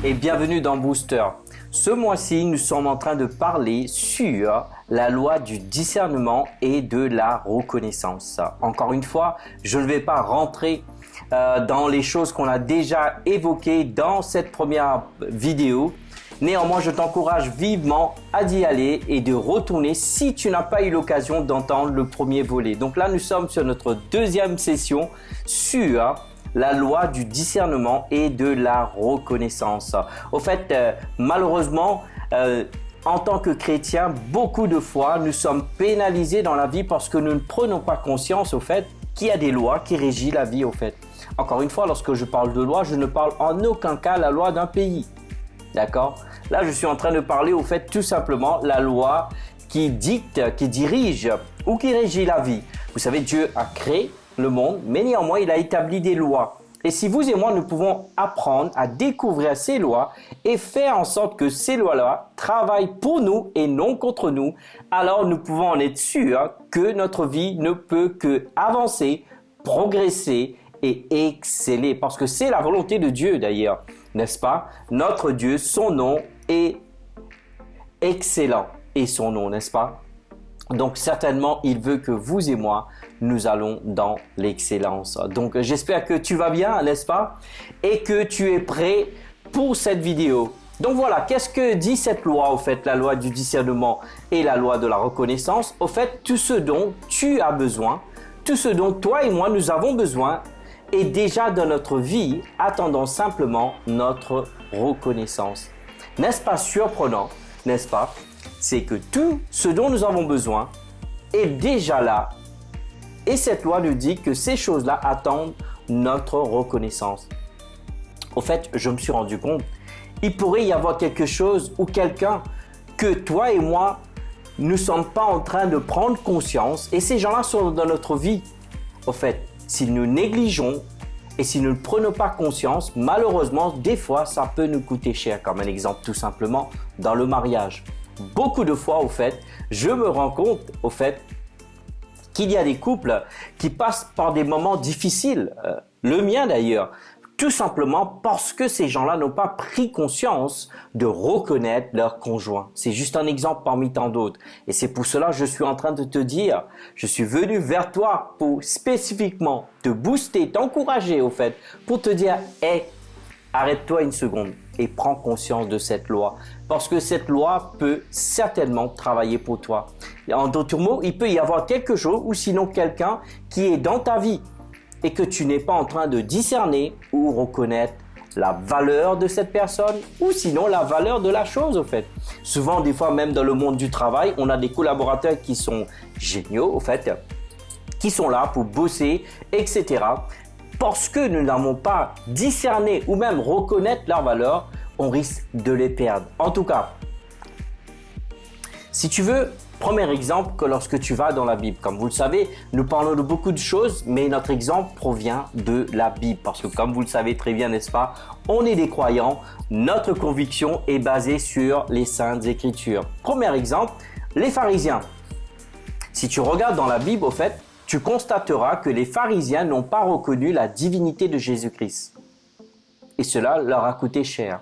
et bienvenue dans Booster. Ce mois-ci, nous sommes en train de parler sur la loi du discernement et de la reconnaissance. Encore une fois, je ne vais pas rentrer dans les choses qu'on a déjà évoquées dans cette première vidéo. Néanmoins, je t'encourage vivement à y aller et de retourner si tu n'as pas eu l'occasion d'entendre le premier volet. Donc là, nous sommes sur notre deuxième session sur la loi du discernement et de la reconnaissance. Au fait, malheureusement, en tant que chrétiens, beaucoup de fois, nous sommes pénalisés dans la vie parce que nous ne prenons pas conscience, au fait, qu'il y a des lois qui régissent la vie, au fait. Encore une fois, lorsque je parle de loi, je ne parle en aucun cas la loi d'un pays. D'accord? Là, je suis en train de parler, au fait, tout simplement, la loi qui dicte, qui dirige ou qui régit la vie. Vous savez, Dieu a créé le monde, mais néanmoins, il a établi des lois. Et si vous et moi, nous pouvons apprendre à découvrir ces lois et faire en sorte que ces lois-là travaillent pour nous et non contre nous, alors nous pouvons en être sûrs que notre vie ne peut que avancer, progresser et exceller. Parce que c'est la volonté de Dieu d'ailleurs, n'est-ce pas? Notre Dieu, son nom est excellent. Et son nom, n'est-ce pas? Donc certainement, il veut que vous et moi, nous allons dans l'excellence. Donc j'espère que tu vas bien, n'est-ce pas? Et que tu es prêt pour cette vidéo. Donc voilà, qu'est-ce que dit cette loi au fait, la loi du discernement et la loi de la reconnaissance? Au fait, tout ce dont tu as besoin, tout ce dont toi et moi nous avons besoin est déjà dans notre vie, attendant simplement notre reconnaissance. N'est-ce pas surprenant, n'est-ce pas? C'est que tout ce dont nous avons besoin est déjà là. Et cette loi nous dit que ces choses-là attendent notre reconnaissance. Au fait, je me suis rendu compte, il pourrait y avoir quelque chose ou quelqu'un que toi et moi, nous ne sommes pas en train de prendre conscience et ces gens-là sont dans notre vie. Au fait, si nous négligeons et si nous ne prenons pas conscience, malheureusement, des fois, ça peut nous coûter cher. Comme un exemple tout simplement, dans le mariage. Beaucoup de fois, au fait, je me rends compte, au fait, qu'il y a des couples qui passent par des moments difficiles, le mien d'ailleurs, tout simplement parce que ces gens-là n'ont pas pris conscience de reconnaître leur conjoint. C'est juste un exemple parmi tant d'autres. Et c'est pour cela que je suis en train de te dire, je suis venu vers toi pour spécifiquement te booster, t'encourager au fait, pour te dire, hey, arrête-toi une seconde et prends conscience de cette loi. Parce que cette loi peut certainement travailler pour toi. En d'autres mots, il peut y avoir quelque chose ou sinon quelqu'un qui est dans ta vie et que tu n'es pas en train de discerner ou reconnaître la valeur de cette personne ou sinon la valeur de la chose au fait. Souvent, des fois même dans le monde du travail, on a des collaborateurs qui sont géniaux au fait, qui sont là pour bosser, etc. Parce que nous n'avons pas discerné ou même reconnaître leur valeur, on risque de les perdre. En tout cas, si tu veux, premier exemple que lorsque tu vas dans la Bible. Comme vous le savez, nous parlons de beaucoup de choses, mais notre exemple provient de la Bible. Parce que comme vous le savez très bien, n'est-ce pas, on est des croyants, notre conviction est basée sur les Saintes Écritures. Premier exemple, les pharisiens. Si tu regardes dans la Bible, au fait, tu constateras que les pharisiens n'ont pas reconnu la divinité de Jésus-Christ. Et cela leur a coûté cher.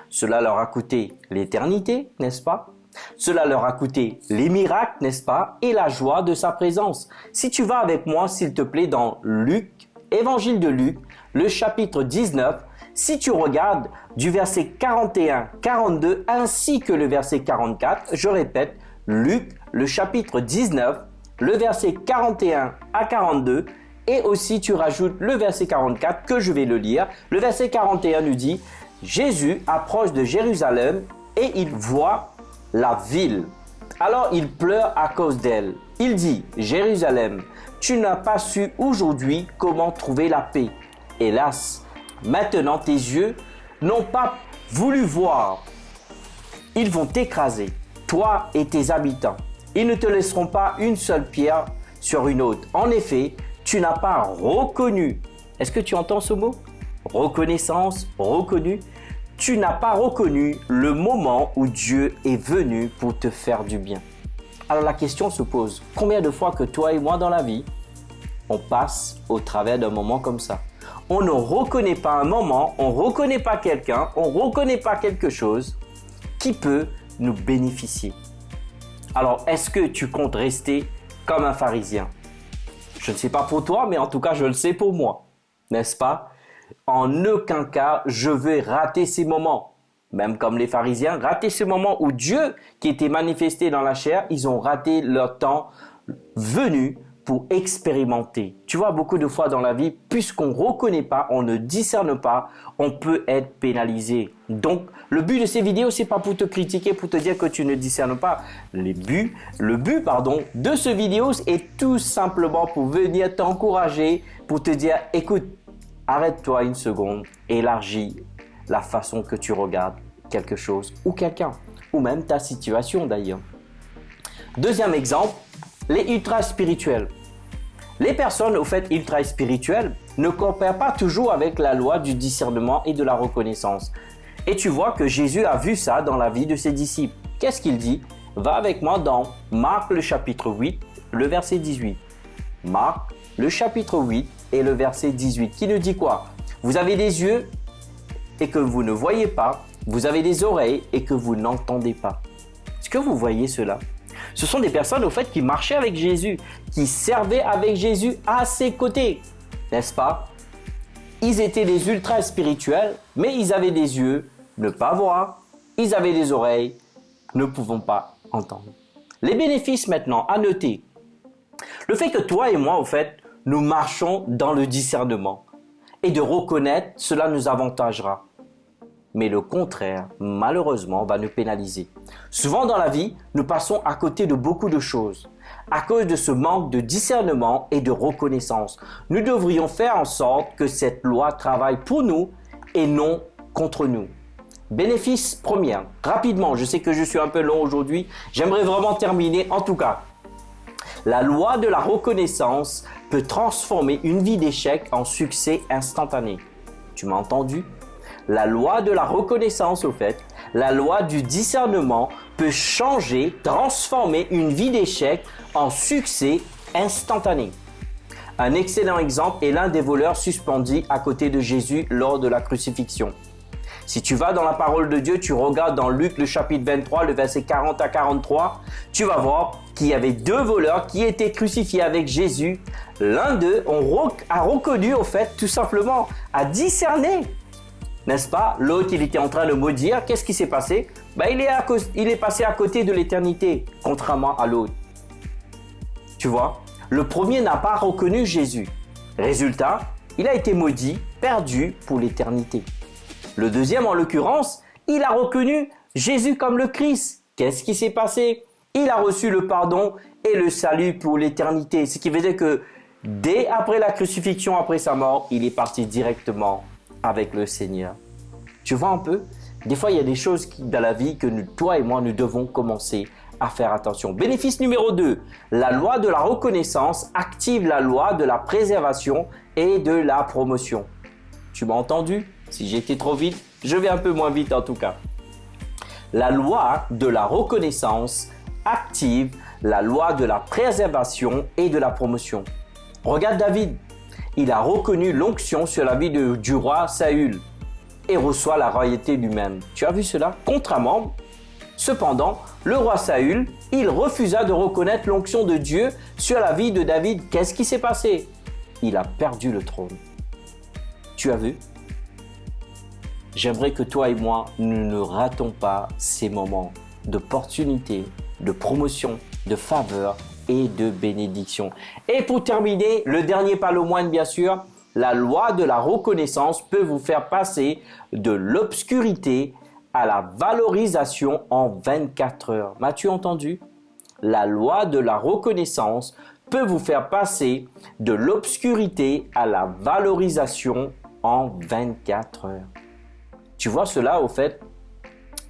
Cela leur a coûté l'éternité, n'est-ce pas? Cela leur a coûté les miracles, n'est-ce pas? Et la joie de sa présence. Si tu vas avec moi, s'il te plaît, dans Luc, Évangile de Luc, le chapitre 19, si tu regardes du verset 41, 42, ainsi que le verset 44, je répète, Luc, le chapitre 19, le verset 41 à 42, et aussi tu rajoutes le verset 44 que je vais le lire. Le verset 41 nous dit, Jésus approche de Jérusalem et il voit la ville. Alors il pleure à cause d'elle. Il dit, Jérusalem, tu n'as pas su aujourd'hui comment trouver la paix. Hélas, maintenant tes yeux n'ont pas voulu voir. Ils vont t'écraser, toi et tes habitants. Ils ne te laisseront pas une seule pierre sur une autre. En effet, tu n'as pas reconnu. Est-ce que tu entends ce mot? Reconnaissance, reconnu. Tu n'as pas reconnu le moment où Dieu est venu pour te faire du bien. Alors la question se pose, combien de fois que toi et moi dans la vie, on passe au travers d'un moment comme ça? on ne reconnaît pas un moment, on ne reconnaît pas quelqu'un, on ne reconnaît pas quelque chose qui peut nous bénéficier. Alors, est-ce que tu comptes rester comme un pharisien? Je ne sais pas pour toi, mais en tout cas, je le sais pour moi. N'est-ce pas? En aucun cas, je vais rater ces moments. Même comme les pharisiens, rater ce moment où Dieu, qui était manifesté dans la chair, ils ont raté leur temps venu pour expérimenter. Tu vois, beaucoup de fois dans la vie, puisqu'on ne reconnaît pas, on ne discerne pas, on peut être pénalisé. Donc, le but de ces vidéos, c'est pas pour te critiquer, pour te dire que tu ne discernes pas. Le but, de ce vidéo est tout simplement pour venir t'encourager, pour te dire, écoute, arrête-toi une seconde, élargis la façon que tu regardes quelque chose ou quelqu'un, ou même ta situation d'ailleurs. Deuxième exemple, les ultra spirituels. Les personnes au fait ultra spirituelles ne coopèrent pas toujours avec la loi du discernement et de la reconnaissance. Et tu vois que Jésus a vu ça dans la vie de ses disciples. Qu'est-ce qu'il dit? Va avec moi dans Marc le chapitre 8, le verset 18. Marc le chapitre 8 et le verset 18 qui nous dit quoi? Vous avez des yeux et que vous ne voyez pas, vous avez des oreilles et que vous n'entendez pas. Est-ce que vous voyez cela? Ce sont des personnes au fait qui marchaient avec Jésus, qui servaient avec Jésus à ses côtés, n'est-ce pas? Ils étaient des ultra spirituels, mais ils avaient des yeux, ne pas voir, ils avaient des oreilles, ne pouvons pas entendre. Les bénéfices maintenant à noter. Le fait que toi et moi, au fait, nous marchons dans le discernement et de reconnaître, cela nous avantagera. Mais le contraire, malheureusement, va nous pénaliser. Souvent dans la vie, nous passons à côté de beaucoup de choses. À cause de ce manque de discernement et de reconnaissance, nous devrions faire en sorte que cette loi travaille pour nous et non contre nous. Bénéfice premier, rapidement, je sais que je suis un peu long aujourd'hui, j'aimerais vraiment terminer en tout cas. La loi de la reconnaissance peut transformer une vie d'échec en succès instantané. Tu m'as entendu? La loi de la reconnaissance, au fait, la loi du discernement peut changer, transformer une vie d'échec en succès instantané. Un excellent exemple est l'un des voleurs suspendus à côté de Jésus lors de la crucifixion. Si tu vas dans la parole de Dieu, tu regardes dans Luc le chapitre 23, le verset 40 à 43, tu vas voir qu'il y avait deux voleurs qui étaient crucifiés avec Jésus. L'un d'eux a reconnu, au fait, tout simplement, a discerné. N'est-ce pas? L'autre, il était en train de maudire. Qu'est-ce qui s'est passé? Il est passé à côté de l'éternité, contrairement à l'autre. Tu vois? Le premier n'a pas reconnu Jésus. Résultat, il a été maudit, perdu pour l'éternité. Le deuxième, en l'occurrence, il a reconnu Jésus comme le Christ. Qu'est-ce qui s'est passé? Il a reçu le pardon et le salut pour l'éternité. Ce qui veut dire que dès après la crucifixion, après sa mort, il est parti directement avec le Seigneur. Tu vois un peu? Des fois, il y a des choses dans la vie que toi et moi, nous devons commencer à faire attention. Bénéfice numéro 2. La loi de la reconnaissance active la loi de la préservation et de la promotion. Tu m'as entendu? Si j'ai été trop vite, je vais un peu moins vite en tout cas. La loi de la reconnaissance active la loi de la préservation et de la promotion. Regarde David. Il a reconnu l'onction sur la vie du roi Saül et reçoit la royauté lui-même. Tu as vu cela? Contrairement, cependant, le roi Saül, il refusa de reconnaître l'onction de Dieu sur la vie de David. Qu'est-ce qui s'est passé? Il a perdu le trône. Tu as vu? J'aimerais que toi et moi, nous ne ratons pas ces moments d'opportunité, de promotion, de faveur et de bénédiction. Et pour terminer, le dernier pas le moindre bien sûr, la loi de la reconnaissance peut vous faire passer de l'obscurité à la valorisation en 24 heures. M'as-tu entendu? La loi de la reconnaissance peut vous faire passer de l'obscurité à la valorisation en 24 heures. Tu vois cela au fait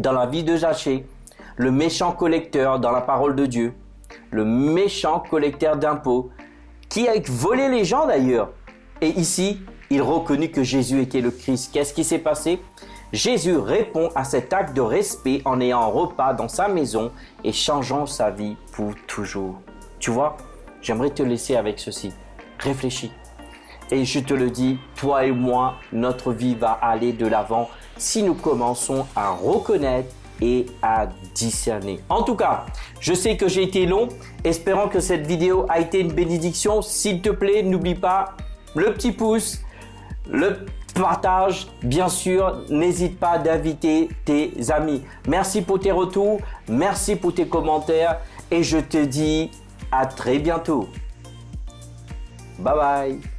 dans la vie de Zachée, le méchant collecteur dans la parole de Dieu. Le méchant collecteur d'impôts, qui a volé les gens d'ailleurs. Et ici, il reconnut que Jésus était le Christ. Qu'est-ce qui s'est passé? Jésus répond à cet acte de respect en ayant un repas dans sa maison et changeant sa vie pour toujours. Tu vois, j'aimerais te laisser avec ceci. Réfléchis. Et je te le dis, toi et moi, notre vie va aller de l'avant si nous commençons à reconnaître et à discerner. En tout cas, je sais que j'ai été long, espérant que cette vidéo a été une bénédiction. S'il te plaît, n'oublie pas le petit pouce, le partage, bien sûr, n'hésite pas d'inviter tes amis. Merci pour tes retours, merci pour tes commentaires et je te dis à très bientôt. Bye bye.